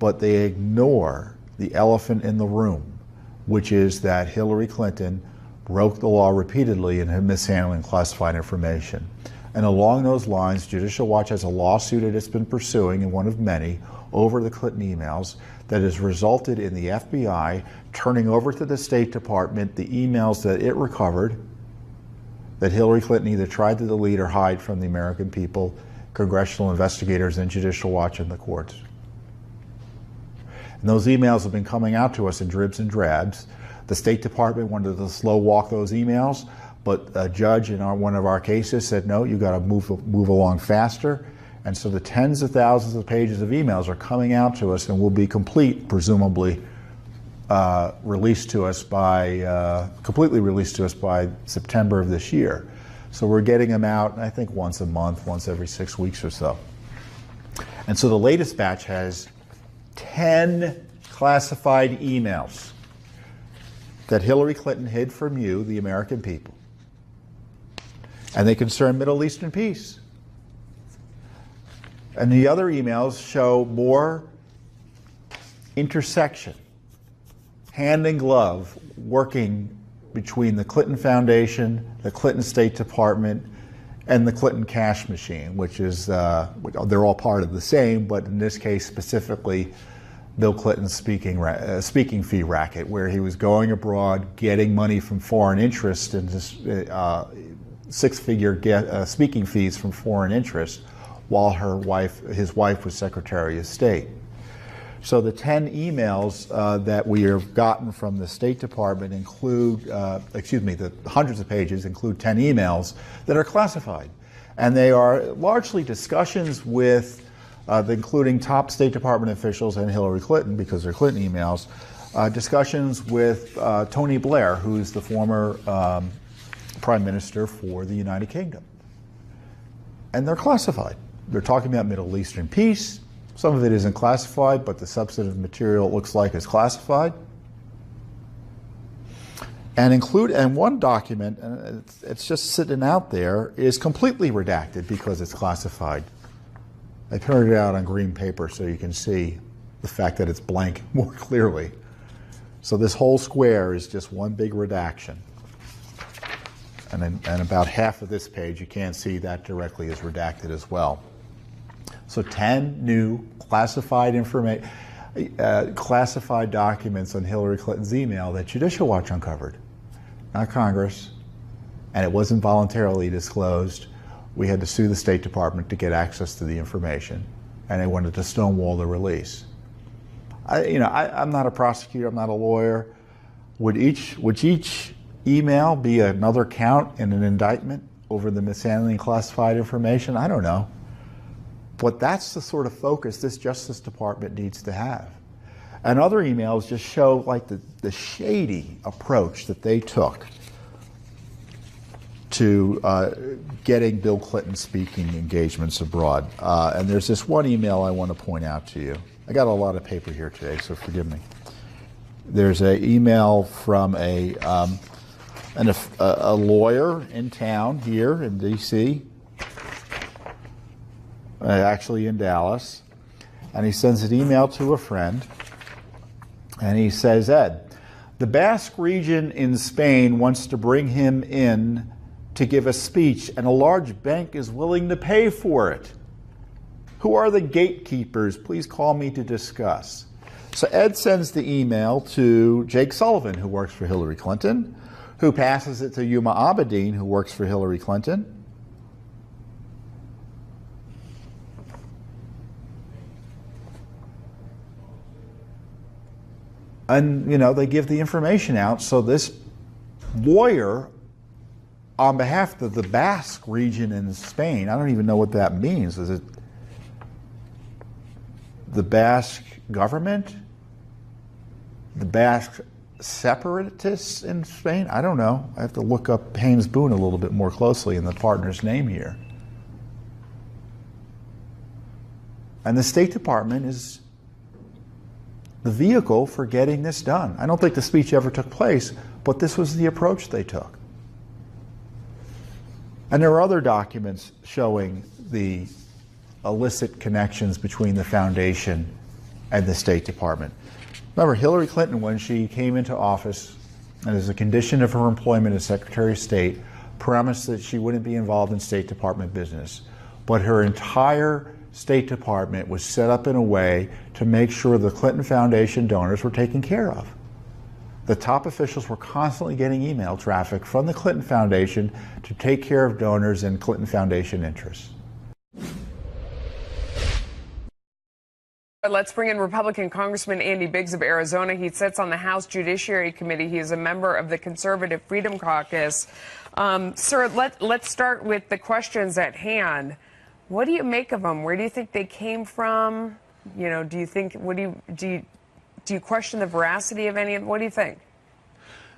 but they ignore the elephant in the room, which is that Hillary Clinton broke the law repeatedly in mishandling classified information. And along those lines, Judicial Watch has a lawsuit that it's been pursuing, and one of many, over the Clinton emails that has resulted in the FBI turning over to the State Department the emails that it recovered that Hillary Clinton either tried to delete or hide from the American people, congressional investigators, and Judicial Watch and the courts. And those emails have been coming out to us in dribs and drabs. The State Department wanted to slow walk those emails, but a judge in one of our cases said, no, you got to move along faster. And so the tens of thousands of pages of emails are coming out to us and will be complete, presumably, released to us by, completely released to us by September of this year. So we're getting them out, I think, once a month, once every 6 weeks or so. And so the latest batch has 10 classified emails that Hillary Clinton hid from you, the American people. And they concern Middle Eastern peace. And the other emails show more intersection, hand in glove, working between the Clinton Foundation, the Clinton State Department, and the Clinton cash machine, which is, they're all part of the same, but in this case specifically, Bill Clinton's speaking fee racket, where he was going abroad, getting money from foreign interest and six-figure speaking fees from foreign interest, while his wife was Secretary of State. So the 10 emails that we have gotten from the State Department include, the hundreds of pages include 10 emails that are classified. And they are largely discussions with, including top State Department officials and Hillary Clinton, because they're Clinton emails, discussions with Tony Blair, who's the former Prime Minister for the United Kingdom. And they're classified. They're talking about Middle Eastern peace. Some of it isn't classified, but the substantive material, it looks like, is classified. And one document, and it's just sitting out there, is completely redacted because it's classified. I printed it out on green paper so you can see the fact that it's blank more clearly. So this whole square is just one big redaction. And about half of this page, you can't see that directly, is redacted as well. So 10 new classified classified documents on Hillary Clinton's email that Judicial Watch uncovered, not Congress, and it wasn't voluntarily disclosed. We had to sue the State Department to get access to the information, and they wanted to stonewall the release. I'm not a prosecutor, I'm not a lawyer. Would each email be another count in an indictment over the mishandling classified information? I don't know. But that's the sort of focus this Justice Department needs to have. And other emails just show like the shady approach that they took to getting Bill Clinton speaking engagements abroad. And there's this one email I want to point out to you. I got a lot of paper here today, so forgive me. There's an email from a lawyer in town here in D.C., actually in Dallas, and he sends an email to a friend, and he says, Ed, the Basque region in Spain wants to bring him in to give a speech, and a large bank is willing to pay for it. Who are the gatekeepers? Please call me to discuss. So Ed sends the email to Jake Sullivan, who works for Hillary Clinton, who passes it to Yuma Abedin, who works for Hillary Clinton. And, they give the information out. So this lawyer, on behalf of the Basque region in Spain, I don't even know what that means. Is it the Basque government? The Basque separatists in Spain? I don't know. I have to look up Haynes Boone a little bit more closely in the partner's name here. And the State Department is the vehicle for getting this done. I don't think the speech ever took place, but this was the approach they took. And there are other documents showing the illicit connections between the foundation and the State Department. Remember, Hillary Clinton, when she came into office, and as a condition of her employment as Secretary of State, promised that she wouldn't be involved in State Department business. But her entire State Department was set up in a way to make sure the Clinton Foundation donors were taken care of. The top officials were constantly getting email traffic from the Clinton Foundation to take care of donors and Clinton Foundation interests. Let's bring in Republican Congressman Andy Biggs of Arizona. He sits on the House Judiciary Committee. He is a member of the Conservative Freedom Caucus. Sir, let's start with the questions at hand. What do you make of them? Where do you think they came from? You know, do you think, do you question the veracity of any of them? What do you think?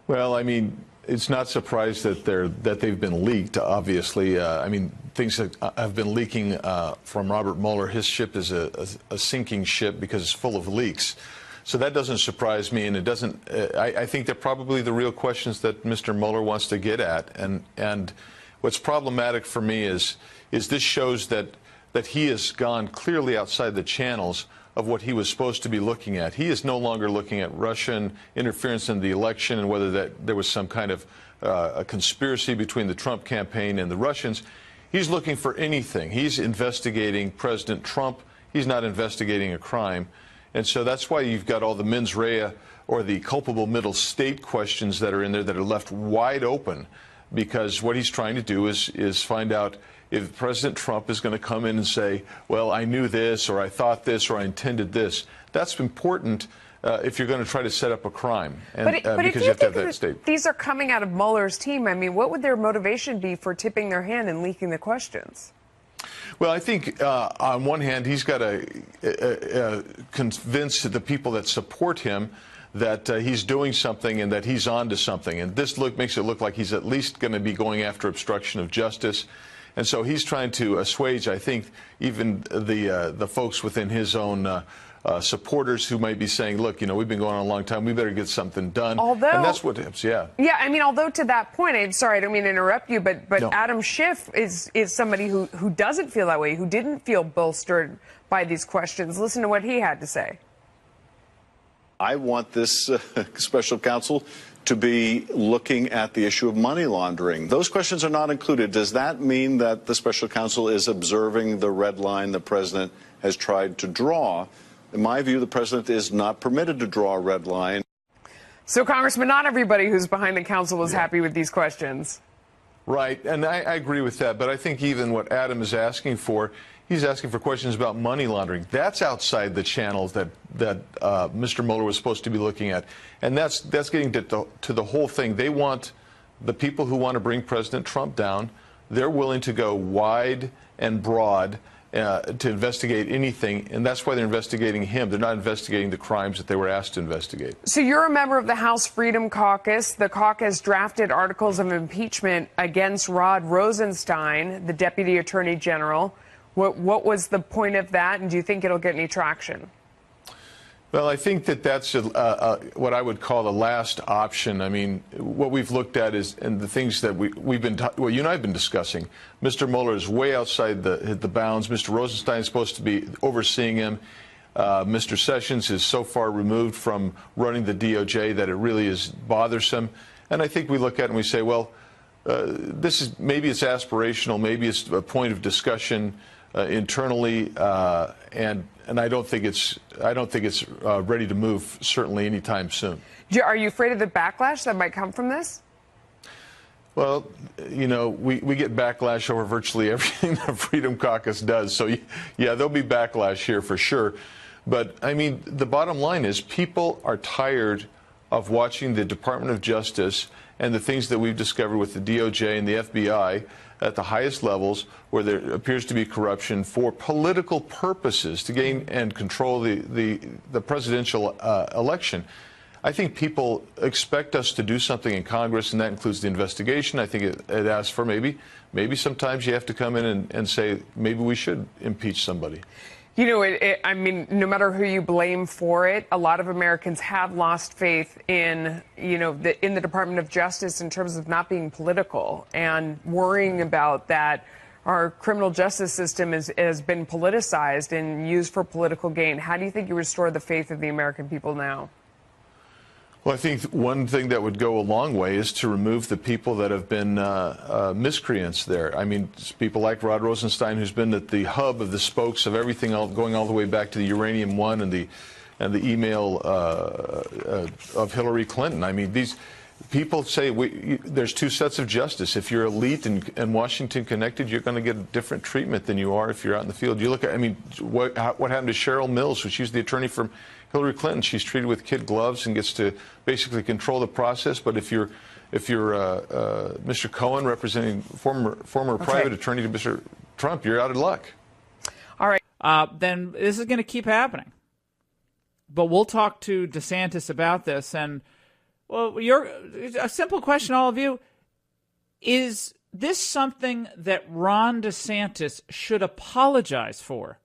Well, I mean, it's not surprised that they've been leaked, obviously. I mean, things have been leaking from Robert Mueller. His ship is a sinking ship because it's full of leaks. So that doesn't surprise me, and it doesn't. I think they're probably the real questions that Mr. Mueller wants to get at. And what's problematic for me is this shows that he has gone clearly outside the channels of what he was supposed to be looking at. He is no longer looking at Russian interference in the election and whether there was some kind of a conspiracy between the Trump campaign and the Russians. He's looking for anything. He's investigating President Trump. He's not investigating a crime. And so that's why you've got all the mens rea or the culpable middle state questions that are in there that are left wide open, because what he's trying to do is find out if President Trump is going to come in and say, well, I knew this, or I thought this, or I intended this. That's important if you're going to try to set up a crime. And, but because you have to have that state. These are coming out of Mueller's team. I mean, what would their motivation be for tipping their hand and leaking the questions? Well, I think on one hand, he's got to convince the people that support him that he's doing something and that he's on to something. And this makes it look like he's at least going to be going after obstruction of justice. And so he's trying to assuage, I think, even the folks within his own supporters who might be saying, look, you know, we've been going on a long time. We better get something done. Although, and that's what happens, yeah. Yeah, I mean, although to that point, I'm sorry, I don't mean to interrupt you, but No. Adam Schiff is somebody who doesn't feel that way, who didn't feel bolstered by these questions. Listen to what he had to say. I want this special counsel to be looking at the issue of money laundering. Those questions are not included. Does that mean that the special counsel is observing the red line the president has tried to draw? In my view, the president is not permitted to draw a red line. So, Congressman, not everybody who's behind the counsel was happy with these questions. Right, and I agree with that. But I think even what Adam is asking for, he's asking for questions about money laundering. That's outside the channels that Mr. Mueller was supposed to be looking at. And that's getting to the whole thing. They want the people who want to bring President Trump down. They're willing to go wide and broad to investigate anything, and that's why they're investigating him. They're not investigating the crimes that they were asked to investigate. So you're a member of the House Freedom Caucus. The caucus drafted articles of impeachment against Rod Rosenstein, the Deputy Attorney General. What was the point of that, and do you think it'll get any traction? Well, I think that's what I would call the last option. I mean, what we've looked at is, and the things that we've been, well, you and I have been discussing. Mr. Mueller is way outside the bounds. Mr. Rosenstein is supposed to be overseeing him. Mr. Sessions is so far removed from running the DOJ that it really is bothersome. And I think we look at it and we say, well, this is maybe it's aspirational, maybe it's a point of discussion internally, and I don't think it's ready to move certainly anytime soon. Are you afraid of the backlash that might come from this? Well, you know, we get backlash over virtually everything the Freedom Caucus does. So, yeah, there'll be backlash here for sure. But, I mean, the bottom line is people are tired of watching the Department of Justice and the things that we've discovered with the DOJ and the FBI at the highest levels where there appears to be corruption for political purposes to gain and control the presidential election. I think people expect us to do something in Congress, and that includes the investigation. I think it asks for maybe sometimes you have to come in and say maybe we should impeach somebody. You know, I mean, no matter who you blame for it, a lot of Americans have lost faith in, you know, in the Department of Justice in terms of not being political and worrying about that our criminal justice system has been politicized and used for political gain. How do you think you restore the faith of the American people now? Well, I think one thing that would go a long way is to remove the people that have been miscreants there. I mean, people like Rod Rosenstein, who's been at the hub of the spokes of everything, going all the way back to the Uranium One and the email of Hillary Clinton. I mean, these people say there's two sets of justice. If you're elite and Washington connected, you're going to get a different treatment than you are if you're out in the field. You look at, I mean, what happened to Cheryl Mills, who she's the attorney for Hillary Clinton? She's treated with kid gloves and gets to basically control the process. But if you're Mr. Cohen, representing former private attorney to Mr. Trump, you're out of luck. All right. Then this is going to keep happening. But we'll talk to DeSantis about this. And, well, a simple question, all of you. Is this something that Ron DeSantis should apologize for?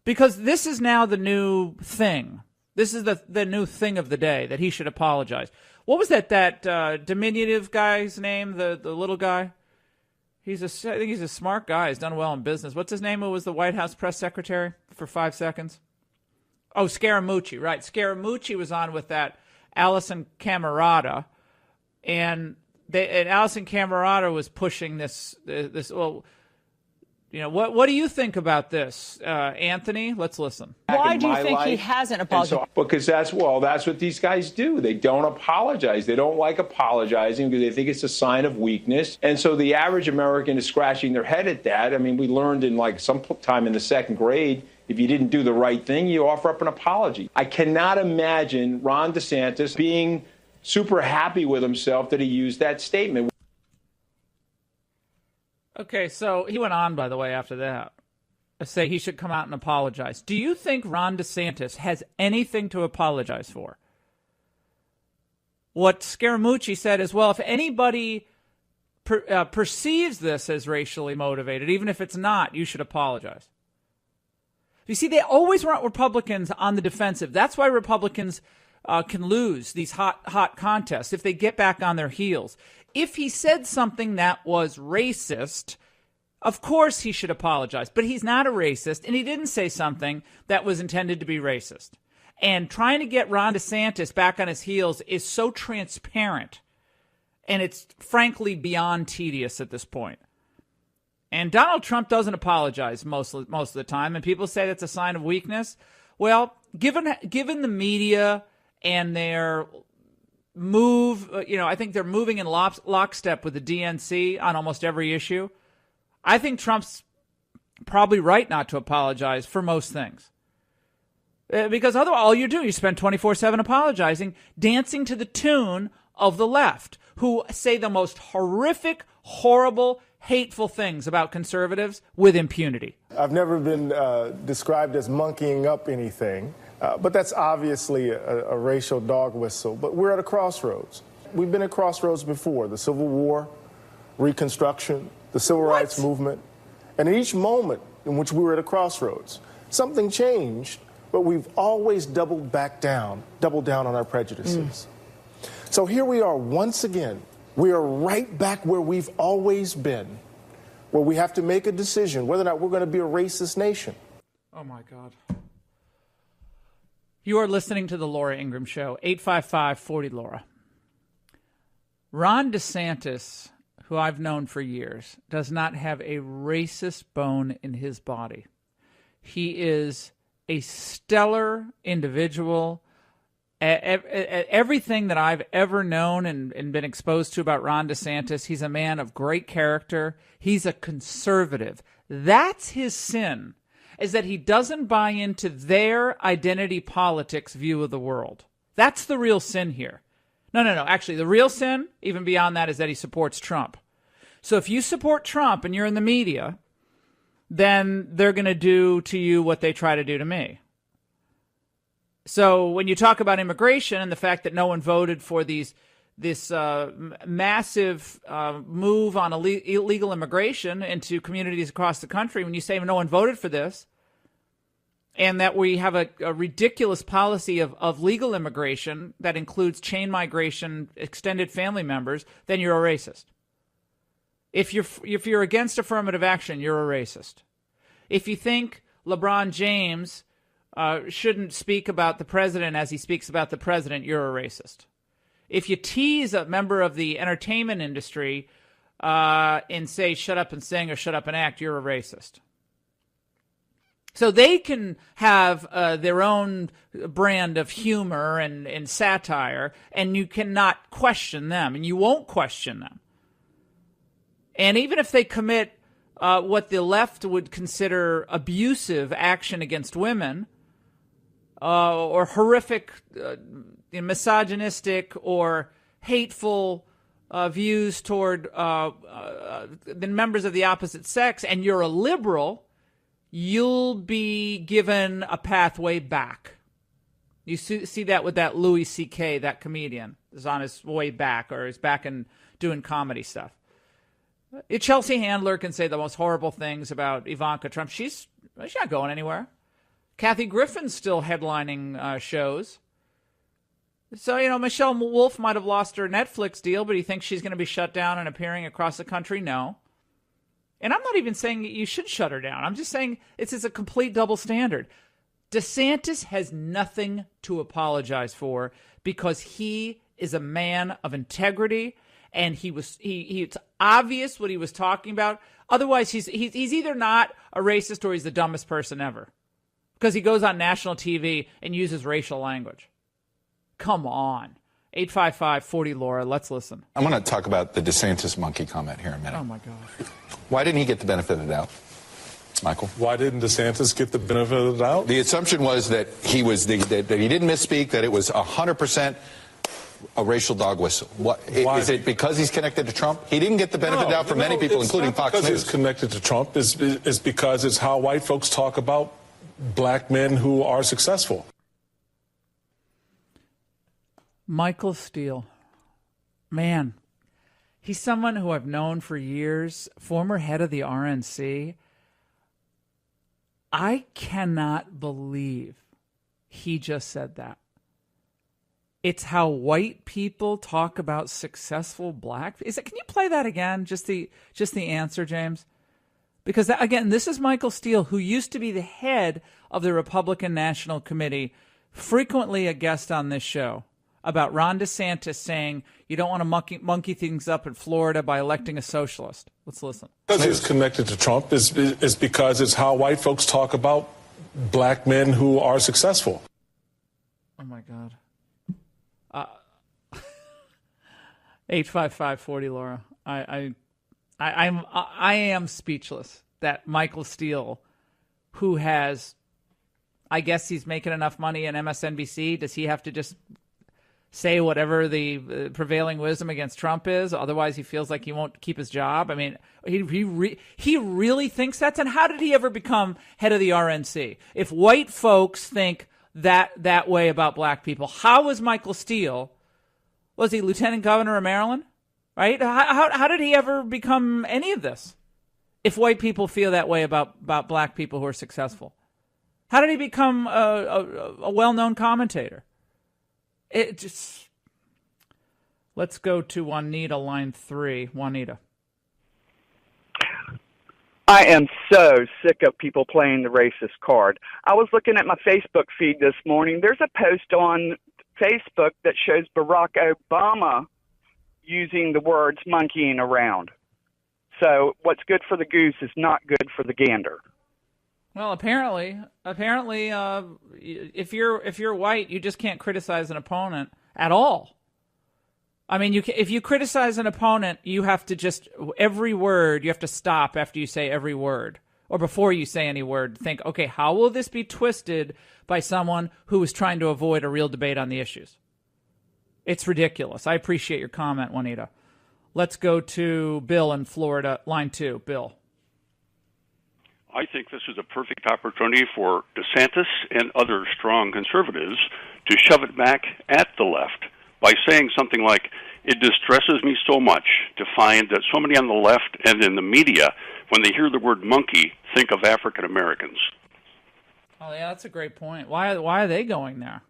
Because this is now the new thing. This is the new thing of the day, that he should apologize. What was that diminutive guy's name, the little guy? I think he's a smart guy. He's done well in business. What's his name? Who was the White House press secretary for 5 seconds? Oh, Scaramucci, right. Scaramucci was on with that Allison Camerata, and Allison Camerata was pushing this. Well, you know, what do you think about this, Anthony? Let's listen. Why do you think he hasn't apologized? Because that's what these guys do. They don't apologize. They don't like apologizing because they think it's a sign of weakness. And so the average American is scratching their head at that. I mean, we learned in like some time in the second grade, if you didn't do the right thing, you offer up an apology. I cannot imagine Ron DeSantis being super happy with himself that he used that statement. Okay, so he went on, by the way, after that, to say he should come out and apologize. Do you think Ron DeSantis has anything to apologize for? What Scaramucci said is, well, if anybody perceives this as racially motivated, even if it's not, you should apologize. You see, they always want Republicans on the defensive. That's why Republicans can lose these hot contests if they get back on their heels. If he said something that was racist, of course he should apologize. But he's not a racist, and he didn't say something that was intended to be racist. And trying to get Ron DeSantis back on his heels is so transparent, and it's frankly beyond tedious at this point. And Donald Trump doesn't apologize most of the time, and people say that's a sign of weakness. Well, given the media and their move, I think they're moving in lockstep with the DNC on almost every issue. I think Trump's probably right not to apologize for most things. Because otherwise, all you do, you spend 24/7 apologizing, dancing to the tune of the left, who say the most horrific, horrible, hateful things about conservatives with impunity. I've never been described as monkeying up anything, but that's obviously a racial dog whistle. But we're at a crossroads. We've been at crossroads before: the Civil War, Reconstruction, the Civil Rights Movement. And in each moment in which we were at a crossroads, something changed, but we've always doubled down on our prejudices. So here we are once again. We are right back where we've always been, where we have to make a decision whether or not we're going to be a racist nation. Oh, my God. You are listening to The Laura Ingraham Show, 855-40-LAURA. Ron DeSantis, who I've known for years, does not have a racist bone in his body. He is a stellar individual. Everything that I've ever known and been exposed to about Ron DeSantis, he's a man of great character. He's a conservative. That's his sin, is that he doesn't buy into their identity politics view of the world. That's the real sin here. No. Actually, the real sin, even beyond that, is that he supports Trump. So if you support Trump and you're in the media, then they're going to do to you what they try to do to me. So when you talk about immigration and the fact that no one voted for this massive move on illegal immigration into communities across the country, when you say no one voted for this, and that we have a ridiculous policy of legal immigration that includes chain migration, extended family members, then you're a racist. If you're against affirmative action, you're a racist. If you think LeBron James shouldn't speak about the president as he speaks about the president, you're a racist. If you tease a member of the entertainment industry and say shut up and sing or shut up and act, you're a racist. So they can have their own brand of humor and satire, and you cannot question them, and you won't question them. And even if they commit what the left would consider abusive action against women, or horrific, misogynistic or hateful views toward the members of the opposite sex, and you're a liberal, you'll be given a pathway back. You see that with that Louis C.K., that comedian, is on his way back, or is back and doing comedy stuff. Chelsea Handler can say the most horrible things about Ivanka Trump. She's not going anywhere. Kathy Griffin's still headlining shows. So, Michelle Wolf might have lost her Netflix deal, but he thinks she's going to be shut down and appearing across the country? No. And I'm not even saying you should shut her down. I'm just saying it's a complete double standard. DeSantis has nothing to apologize for because he is a man of integrity, and it's obvious what he was talking about. Otherwise, he's either not a racist or he's the dumbest person ever, because he goes on national TV and uses racial language. Come on. 855-40-LAURA. Let's listen. I'm going to talk about the DeSantis monkey comment here in a minute. Oh, my gosh. Why didn't he get the benefit of the doubt? Michael? Why didn't DeSantis get the benefit of the doubt? The assumption was that that he didn't misspeak, that it was 100% a racial dog whistle. Is it because he's connected to Trump? He didn't get the benefit of the doubt from many people, including Fox News. Because he's connected to Trump. It's because it's how white folks talk about black men who are successful. Michael Steele. Man, he's someone who I've known for years, former head of the RNC. I cannot believe he just said that. It's how white people talk about successful black. Can you play that again? Just the answer, James? Because again, this is Michael Steele, who used to be the head of the Republican National Committee, frequently a guest on this show, about Ron DeSantis saying you don't want to monkey things up in Florida by electing a socialist. Let's listen. Because he's connected to Trump is because it's how white folks talk about black men who are successful. Oh, my God. 855-40-LAURA. I am speechless that Michael Steele, who has, I guess he's making enough money in MSNBC, does he have to just say whatever the prevailing wisdom against Trump is? Otherwise, he feels like he won't keep his job. I mean, he really thinks that's. And how did he ever become head of the RNC? If white folks think that way about black people, how was Michael Steele? Was he lieutenant governor of Maryland? Right? How did he ever become any of this? If white people feel that way about black people who are successful, how did he become a well-known commentator? Let's go to Juanita, line 3. Juanita. I am so sick of people playing the racist card. I was looking at my Facebook feed this morning. There's a post on Facebook that shows Barack Obama using the words monkeying around. So what's good for the goose is not good for the gander. Well, apparently, if you're white, you just can't criticize an opponent at all. I mean, if you criticize an opponent, you have to every word, you have to stop after you say every word. Or before you say any word, think, okay, how will this be twisted by someone who is trying to avoid a real debate on the issues? It's ridiculous. I appreciate your comment, Juanita. Let's go to Bill in Florida, line 2. Bill. I think this is a perfect opportunity for DeSantis and other strong conservatives to shove it back at the left by saying something like, it distresses me so much to find that so many on the left and in the media, when they hear the word monkey, think of African Americans. Oh, yeah, that's a great point. Why are they going there?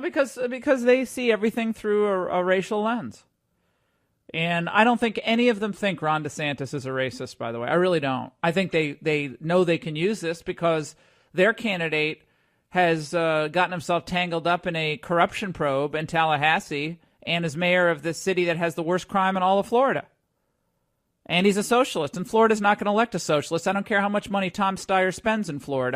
Because they see everything through a racial lens. And I don't think any of them think Ron DeSantis is a racist, by the way. I really don't. I think they know they can use this because their candidate has gotten himself tangled up in a corruption probe in Tallahassee and is mayor of this city that has the worst crime in all of Florida. And he's a socialist, and Florida's not going to elect a socialist. I don't care how much money Tom Steyer spends in Florida.